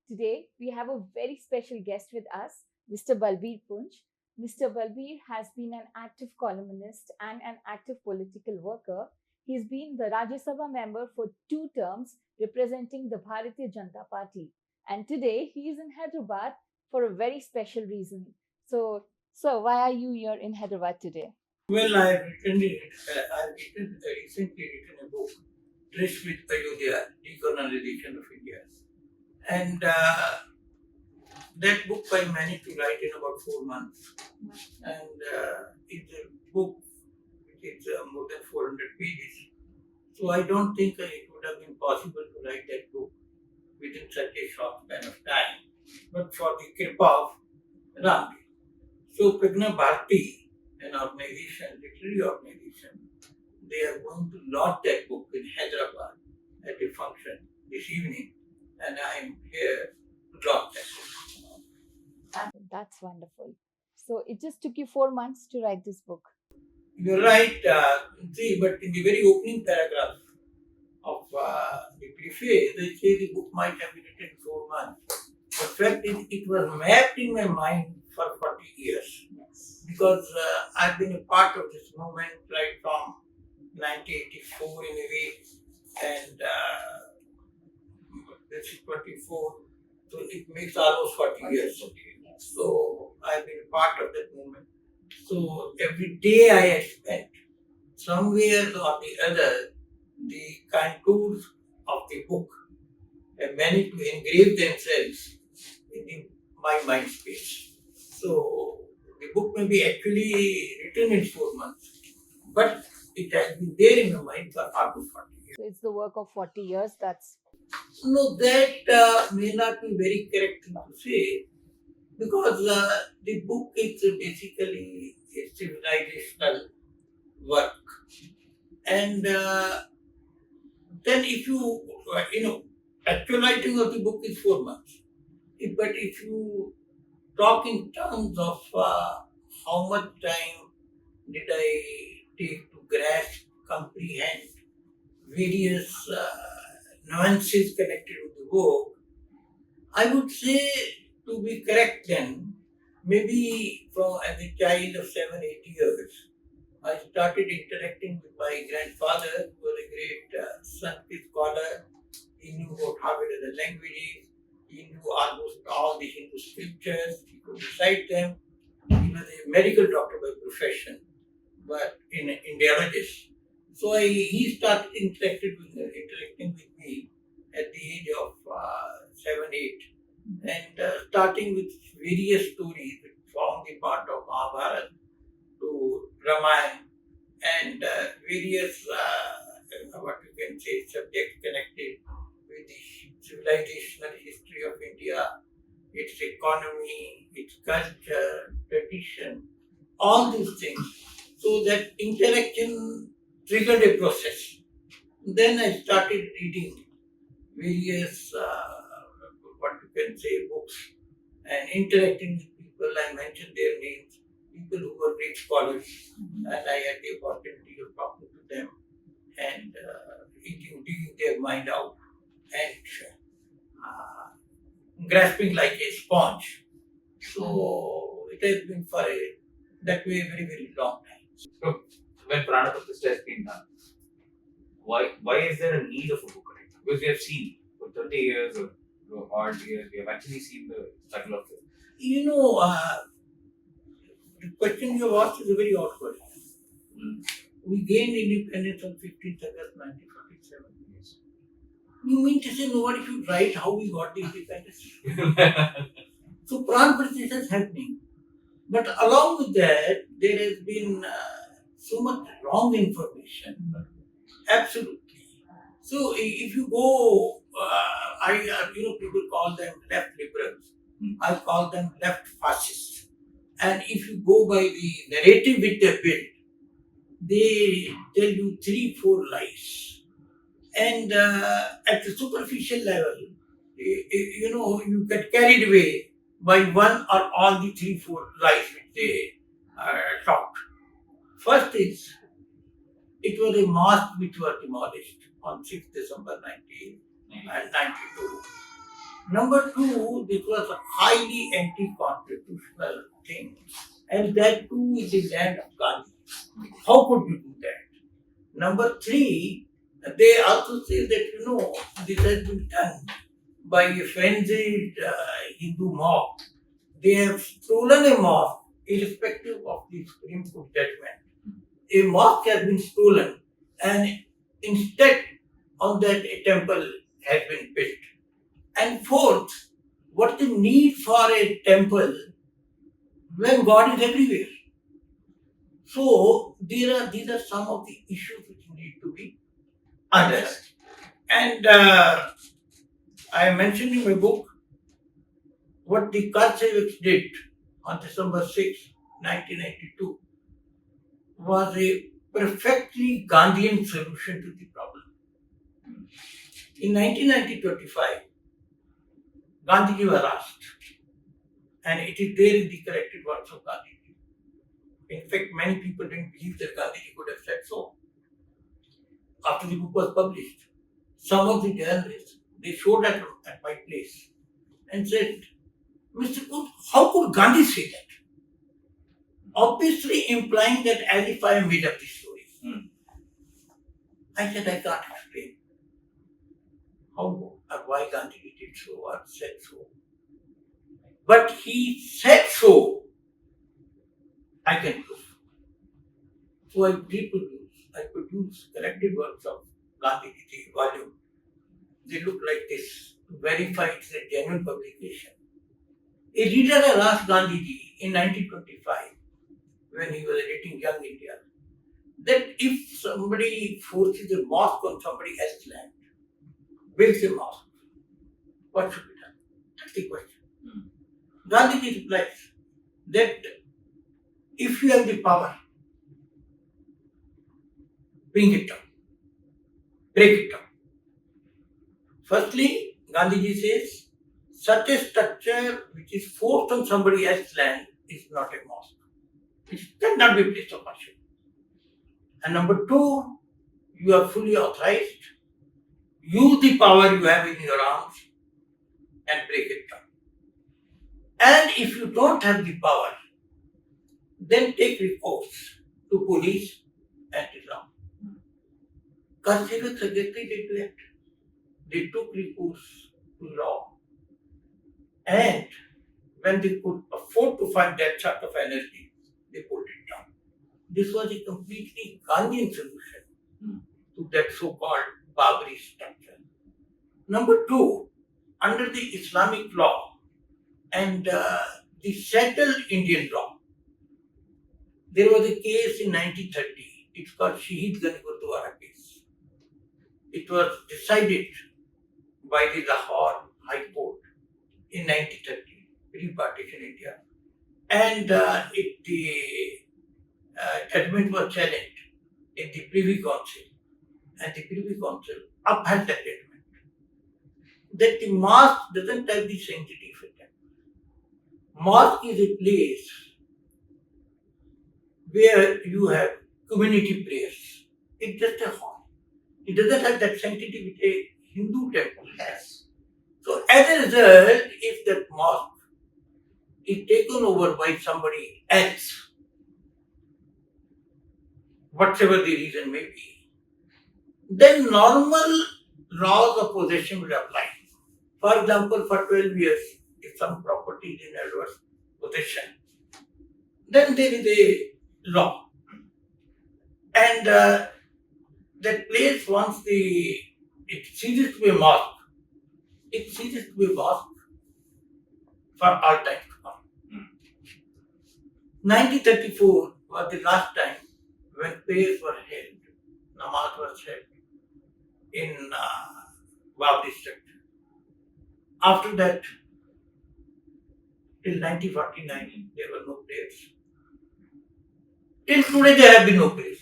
Today, we have a very special guest with us, Mr. Balbir Punj. Mr. Balbir has been an active columnist and an active political worker. He's been the Rajya Sabha member for 2 terms, representing the Bharatiya Janata Party. And today, he is in Hyderabad for a very special reason. So, why are you here in Hyderabad today? Well, I've recently written a book, Tryst with Ayodhya, Decolonization of India. And that book I managed to write in about 4 months. And it's a book which is more than 400 pages. So I don't think it would have been possible to write that book within such a short span of time. But for the kripa of Ram. So Pragna Bharati, an organization, literary organization, they are going to launch that book in Hyderabad at a function this evening, and I am here to launch that book. That's wonderful. So, it just took you 4 months to write this book. You're right, see, but in the very opening paragraph of the preface, they say the book might have been written in 4 months. In fact, it was mapped in my mind for 40 years. Yes. Because I've been a part of this movement right from 1984 in a way, and this is 24, so it makes almost 40 years. So I've been a part of that movement. So every day I had spent somewhere or the other the contours of the book and managed to engrave themselves in my mind space. So the book may be actually written in 4 months, but it has been there in my mind for almost 40 years. So, it's the work of 40 years. That's No, that may not be very correct thing to say because the book is basically a civilizational work. And then if actual writing of the book is 4 months. But if you talk in terms of how much time did I take to grasp, comprehend various nuances connected with the book, I would say to be correct then, maybe from as a child of 7, 8 years, I started interacting with my grandfather, who was a great Sanskrit scholar. He knew about Harvard other languages. He knew almost all the Hindu scriptures. He could recite them. He was a medical doctor by profession, but in Indiologist. So he started interacting with me at the age of 7, 8, and starting with various stories which form the part of Mahabharata to Ramayana and various what you can say subjects connected with the civilizational history of India, its economy, its culture, tradition, all these things. So that interaction triggered a process. Then I started reading various what you can say books and interacting with people. I mentioned their names, people who were great scholars, and I had the opportunity of talking to them and digging their mind out and grasping like a sponge. So it has been for that way a very, very long time. So when Prana Pratishtha has been done, why is there a need of a book right now? Because we have seen for 30 years or odd years, we have actually seen the struggle of it. The question you have asked is a very odd question. We gained independence on 15th August 1947. Yes. You mean to say nobody should write how we got the independence? So Pran Pratishtha is happening. But along with that, there has been so much wrong information. Absolutely. So if you go, people call them left liberals. I call them left fascists. And if you go by the narrative which they build, they tell you 3, 4 lies. And at the superficial level, you get carried away by one or all the 3, 4 lies which they talk. First is, it was a mosque which was demolished on 6th December 1992. Number two, this was a highly anti-constitutional thing, and that too is the land of Gandhi. How could you do that? Number three, they also say that this has been done by a frenzied Hindu mob. They have stolen a mosque, irrespective of the Supreme Court judgment. A mosque has been stolen, and instead of that, a temple has been built. And fourth, what's the need for a temple when God is everywhere? So these are some of the issues which need to be addressed. And I mentioned in my book what the Karseviks did on December 6, 1992 was a perfectly Gandhian solution to the problem. In 1925, Gandhiji was asked, and it is there in the collected works of Gandhiji. In fact, many people didn't believe that Gandhiji could have said so. After the book was published, some of the journalists, they showed at my place and said, Mr. Kunz, how could Gandhi say that? Obviously implying that as if I made up the story. I said, I can't explain how or why Gandhi did so or said so. But he said so, I can prove. So I produce collected works of Gandhiji, volume. They look like this, to verify it's a genuine publication. A reader had asked Gandhiji in 1925, when he was editing Young India, that if somebody forces a mosque on somebody else's land, builds a mosque, what should be done? That's the question. Gandhiji replies that if you have the power, bring it down, break it down. Firstly, Gandhiji says, such a structure which is forced on somebody else's land is not a mosque. It cannot be a place of worship. And number two, you are fully authorized. Use the power you have in your arms and break it down. And if you don't have the power, then take recourse to police and to law. Karseviks exactly did that. They took recourse to law. And when they could afford to find that sort of energy, they pulled it down. This was a completely Gandhian solution to that so-called Babri structure. Number two, under the Islamic law and the settled Indian law, there was a case in 1930. It's called Shaheed Gani Gurdwara case. It was decided by the Lahore High Court in 1930, pre-partition India. And the judgment was challenged in the Privy Council. And the Privy Council upheld that judgment. That the mosque doesn't have the sanctity of a temple. Mosque is a place where you have community prayers. It's just a hall. It doesn't have that sanctity which a Hindu temple has. So as a result, if that mosque is taken over by somebody else, whatever the reason may be, then normal laws of possession will apply. For example, for 12 years, if some property is in adverse possession, then there is a law. And that place, once it ceases to be a mosque, it ceases to be a mosque for all time to come. 1934 was the last time when prayers were held, namaz was held in Babri structure. After that, till 1949, there were no prayers. Till today, there have been no prayers.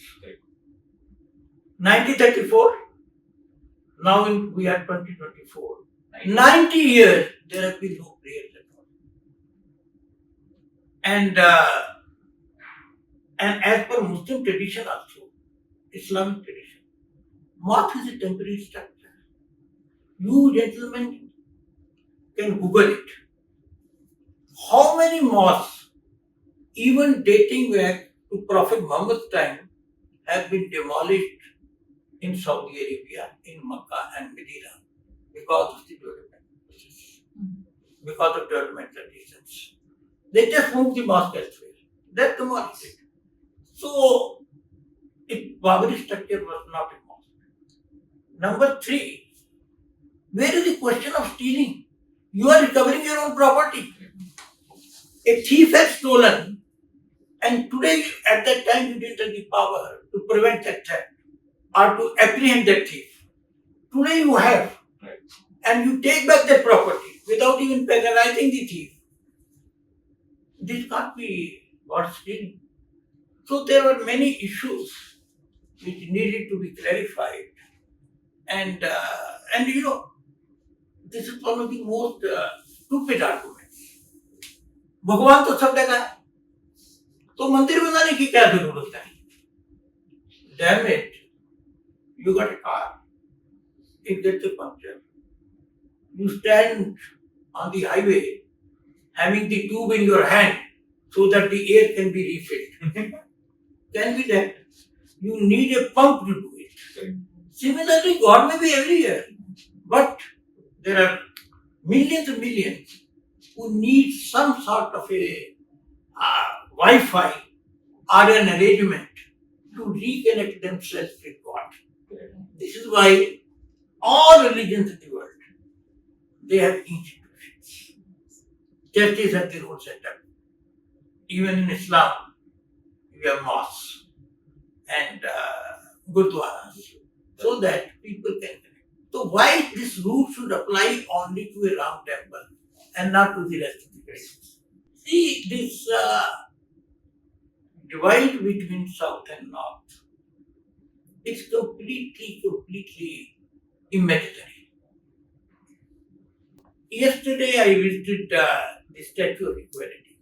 1934, now we are 2024. 90 years, there have been no prayers at all. And as per Muslim tradition also, Islamic tradition, mosque is a temporary structure. You gentlemen can Google it. How many mosques, even dating back to Prophet Muhammad's time, have been demolished in Saudi Arabia, in Makkah and Medina because of the development process, because of developmental reasons. They just moved the mosque elsewhere. That demolished it. So, if Babri structure was not a mosque. Number 3, where is the question of stealing? You are recovering your own property. A thief has stolen, and today, at that time, you didn't have the power to prevent that theft or to apprehend that thief. Today, you have, Right. and you take back that property without even penalizing the thief. This can't be what stealing. So, there were many issues which needed to be clarified, and this is one of the most stupid arguments. भगवान तो सब जगह है, तो मंदिर बनाने की क्या जरूरत है? Damn it, you got a car, it gets a puncture. You stand on the highway having the tube in your hand so that the air can be refilled. Can be that. You need a pump to do it. Similarly, God may be everywhere, but there are millions and millions who need some sort of a Wi-Fi or an arrangement to reconnect themselves with God. This is why all religions in the world, they have institutions. Churches have their own setup. Even in Islam, we have mosques and gurdwaras, so that people can connect. So why this rule should apply only to a Ram temple and not to the rest of the places? See, this divide between South and North is completely imaginary. Yesterday I visited the Statue of Equality,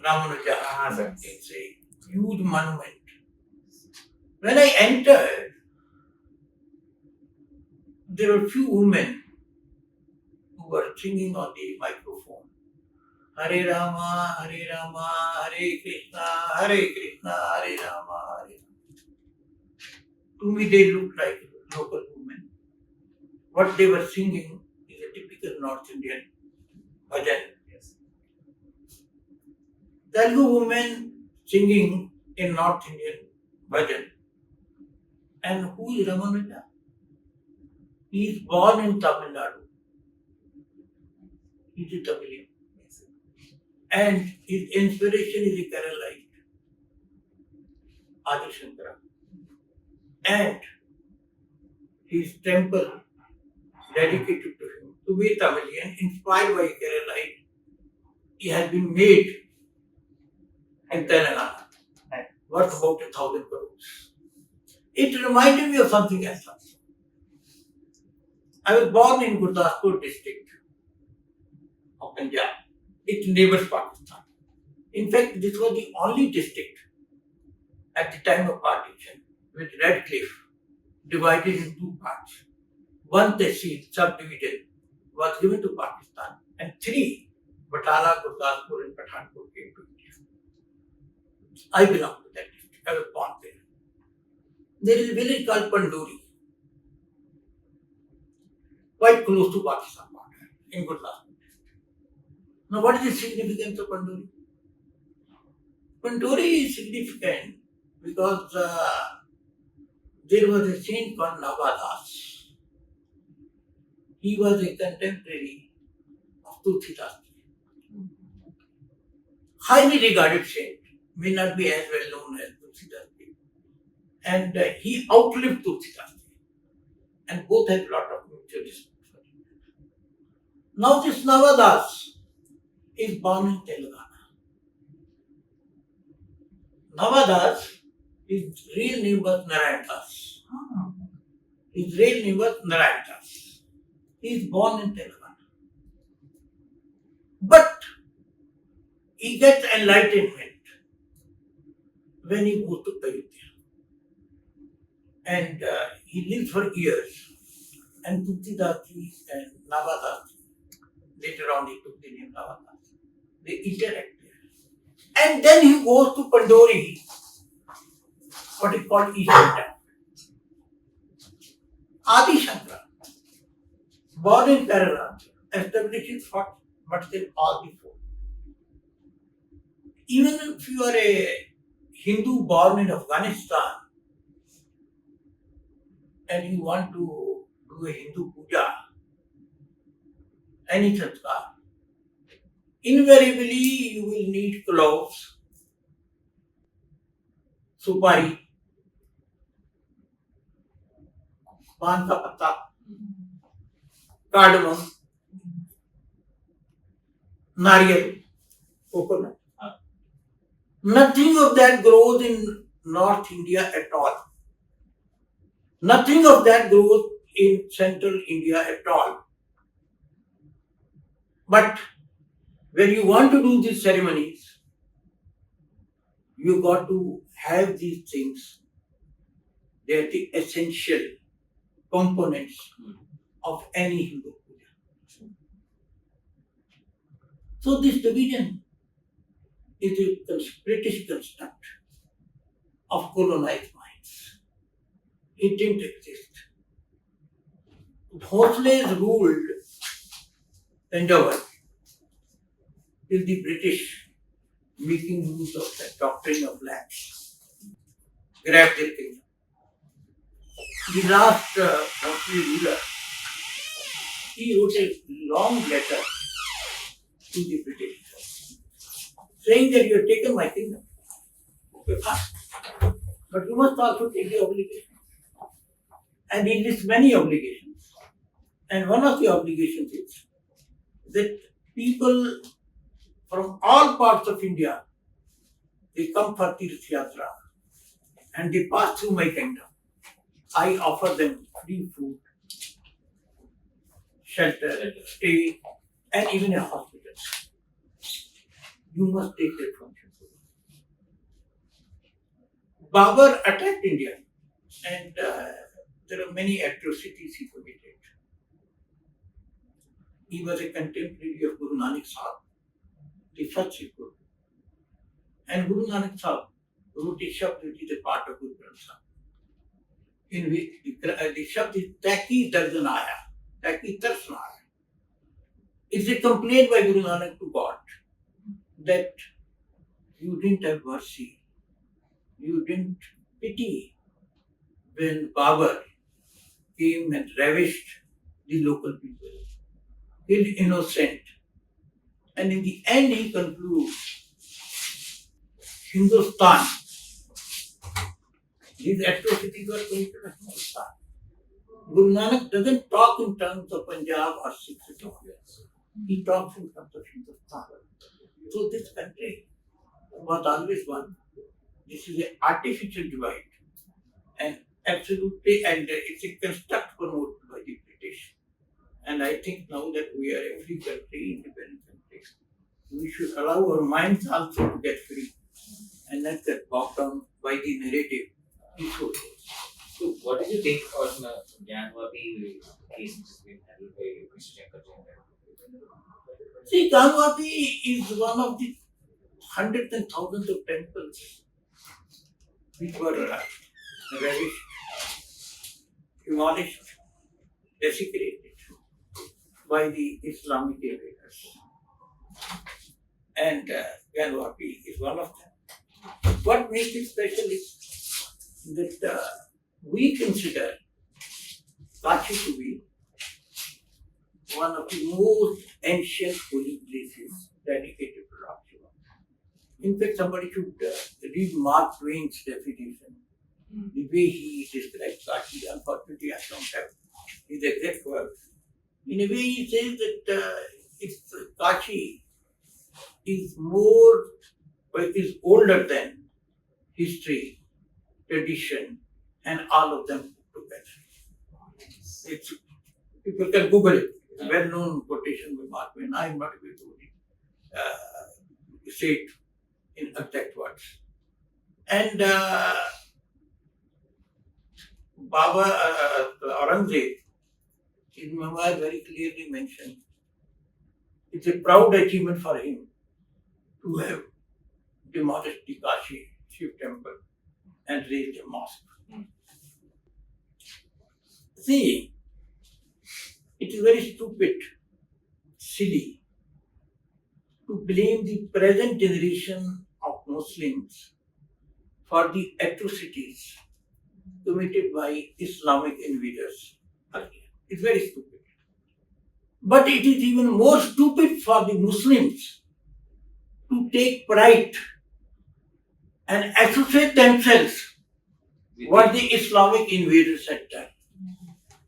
Ramanuja. Sir. It's a huge monument. When I entered, there were few women who were singing on the microphone. Hare Rama, Hare Krishna, Hare Rama, Hare. To me, they looked like local women. What they were singing is a typical North Indian bhajan. Yes. Telugu women singing in North Indian bhajan. And who is Ramanuja? He is born in Tamil Nadu. He is a Tamilian. And his inspiration is a Keralite, Adi Shankara. And his temple dedicated to him, to be Tamilian, inspired by a Keralite, he has been made in Telangana, worth about 1,000 crores. It reminded me of something else. I was born in Gurdaspur district of Punjab. It neighbors Pakistan. In fact, this was the only district at the time of partition with Red Cliff divided in 2 parts. 1 tehsil, subdivision, was given to Pakistan, and 3, Batala, Gurdaspur and Pathankot came to India. I belong to that district. I was born there. There is a village called Panduri, quite close to Pakistan border, in Gurdaspur. Now, what is the significance of Panduri? Panduri is significant because there was a saint called Navadas. He was a contemporary of Tulsidas. Highly regarded saint, may not be as well known as Tulsidas. And he outlived Tulsidas. And both had a lot of mutual respect. Now this Navadas is born in Telangana. Navadas, his real name was Narayan Das. His real name was Narayan Das. He is born in Telangana. But he gets enlightenment when he goes to Ayodhya. And he lives for years. and Tulsidasi and Navadasi. Later on, he took the name Navadasi. They interact there. And then he goes to Pandori, what is called Eastern Temple. Adi Shankara, born in Kerala, establishes what they all before. Even if you are a Hindu born in Afghanistan and you want to do a Hindu puja, any sanskar, invariably you will need cloves, supari, pan ka patta, cardamom, nariyal, coconut. Nothing of that grows in North India at all. Nothing of that grows in Central India at all. But when you want to do these ceremonies, you got to have these things. They are the essential components of any Hindu puja. So this division is a British construct of colonized minds. It didn't exist. Bhosle's ruled Punjab till the British, making use of the doctrine of lands, grabbed their kingdom. The last Bhosle ruler, he wrote a long letter to the British, saying that you have taken my kingdom. Okay, fine. But you must also take the obligation. And he lists many obligations. And one of the obligations is that people from all parts of India, they come for Tirth Yatra and they pass through my kingdom. I offer them free food, shelter, stay, and even a hospital. You must take that function. Babur attacked India, and there are many atrocities he committed. He was a contemporary of Guru Nanak Sahib, the first Sikh Guru. And Guru Nanak Sahib wrote a shabd which is a part of Guru Granth Sahib, in which the shabd is Taki Dardan Aaya, Taki Tars Na Aaya. It's a complaint by Guru Nanak to God that you didn't have mercy, you didn't pity when Babur came and ravished the local people, killed innocent. And in the end he concludes, Hindustan, these atrocities were committed in Hindustan. Guru Nanak doesn't talk in terms of Punjab or Sikh. He talks in terms of Hindustan. So this country was always one. This is an artificial divide, and absolutely, and it's a construct promoted by the British. And I think now that we are a free country, independent country, we should allow our minds also to get free and not get bogged down by the narrative. So, what did you take on the Janwapi case which has been handled by Mr. Shankar Jain? See, Janwapi is one of the hundreds and thousands of temples which were ravished, demolished, desecrated by the Islamic invaders. And Janwapi is one of them. What makes it special is that we consider Kashi to be one of the most ancient holy places dedicated to Lord Shiva. In fact, somebody should read Mark Twain's definition. The way he describes Kashi, unfortunately I don't have his exact words. In a way he says that Kashi is older than history, tradition, and all of them put together. People can Google it. It's a well-known quotation by Mark Twain. I am not able to say it in exact words. And Baba Aurangzeb, his memoir very clearly mentioned it's a proud achievement for him to have demolished the Kashi Shiv temple and raised a mosque. See, it is very stupid, silly to blame the present generation of Muslims for the atrocities committed by Islamic invaders earlier. It's very stupid. But it is even more stupid for the Muslims to take pride and associate themselves what the Islamic invaders had done.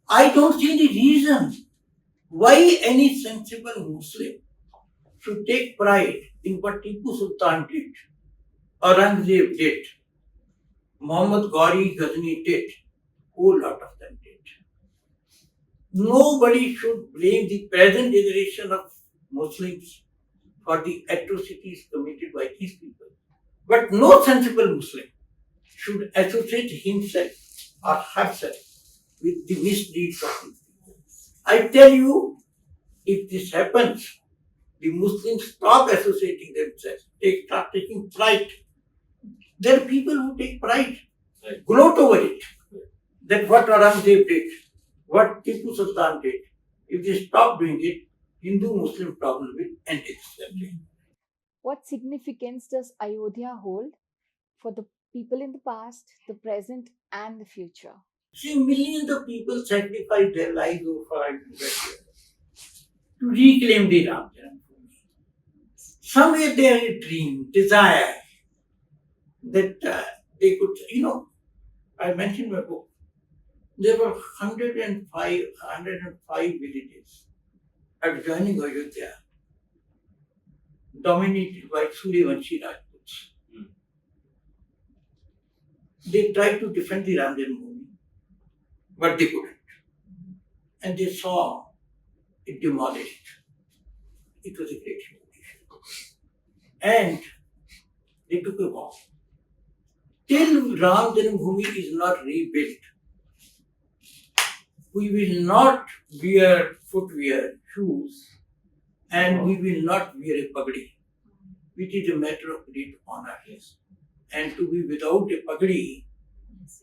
I don't see any reason why any sensible Muslim should take pride in what Tipu Sultan did, Aurangzeb did, Muhammad Ghori Ghazni did, whole lot of them did. Nobody should blame the present generation of Muslims for the atrocities committed by these people. But no sensible Muslim should associate himself or herself with the misdeeds of these people. I tell you, if this happens, the Muslims stop associating themselves, they start taking pride. There are people who take pride, gloat over it, that what Aurangzeb did, what Tipu Sultan did. If they stop doing it, Hindu-Muslim problem will end itself. What significance does Ayodhya hold for the people in the past, the present, and the future? See, millions of people sacrifice their lives over to reclaim the Ram Janmabhoomi. Somewhere they had a dream, desire that they could, I mentioned in my book, there were 105 villages adjoining Ayodhya, dominated by Suryavanshi Rajputs. They tried to defend the Ram Janmabhoomi, but they couldn't. And they saw it demolished. It was a great humiliation. And they took a vow. Till Ram Janmabhoomi is not rebuilt, we will not wear footwear, shoes, and we will not wear a pagadi, which is a matter of great honor. And to be without a pagadi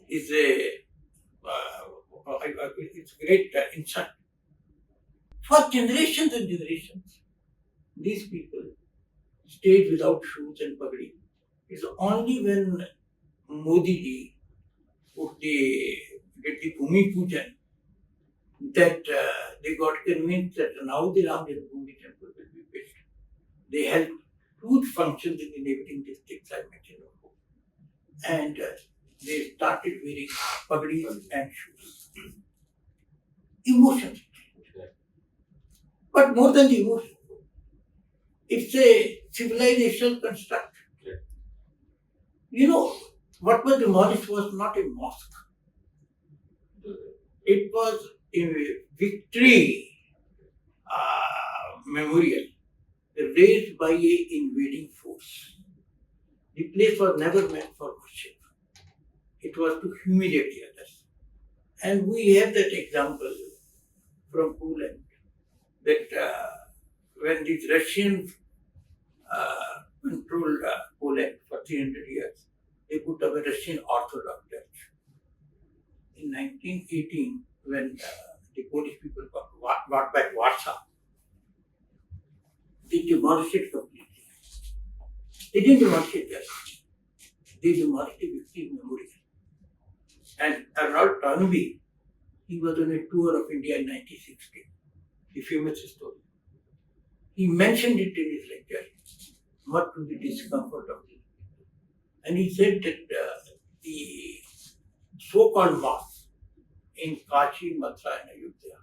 is it's a great insult. For generations and generations, these people stayed without shoes and pagadi. It's only when Modi ji did the Bhumi Pujan that they got convinced that now the Ram Janmabhoomi temple will be built. They held huge functions in the neighboring districts I mentioned before. And they started wearing pagadis and shoes. Emotions. But more than the emotion, it's a civilizational construct. What was demolished was not a mosque. It was a victory memorial raised by an invading force. The place was never meant for worship. It was to humiliate the others. And we have that example from Poland that when these Russians controlled Poland for 300 years, they put up a Russian Orthodox Church. In 1918, when the Polish people got back Warsaw, they demolished it completely. They didn't demolish it just. They demolished the victory memorial. And Arnold Toynbee, he was on a tour of India in 1960, the famous story. He mentioned it in his lecture, much to the discomfort of the people. And he said that the so-called mosques in Kashi, Mathura and Ayodhya,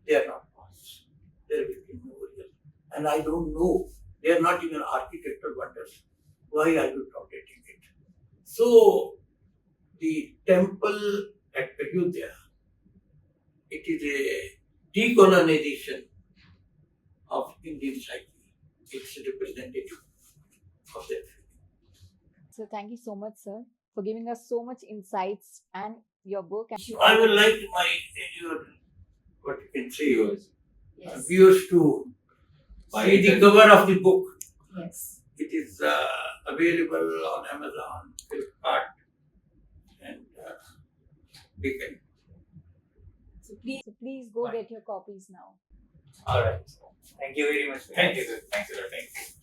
they are not mosques. They are victory memorial. And I don't know, they are not even architectural wonders. Why are you tolerating it? So, the temple at Ayodhya, it is a decolonization of Indian psyche. It's a representative of that. So thank you so much, sir, for giving us so much insights and your book. I would like your what you can say. Yes. We used to Buy see it the and- cover of the book. Yes. It is available on Amazon, Flipkart, and we can. So please go get your copies now. All right. Thank you very much. Thank you. Thanks a lot. Thank you.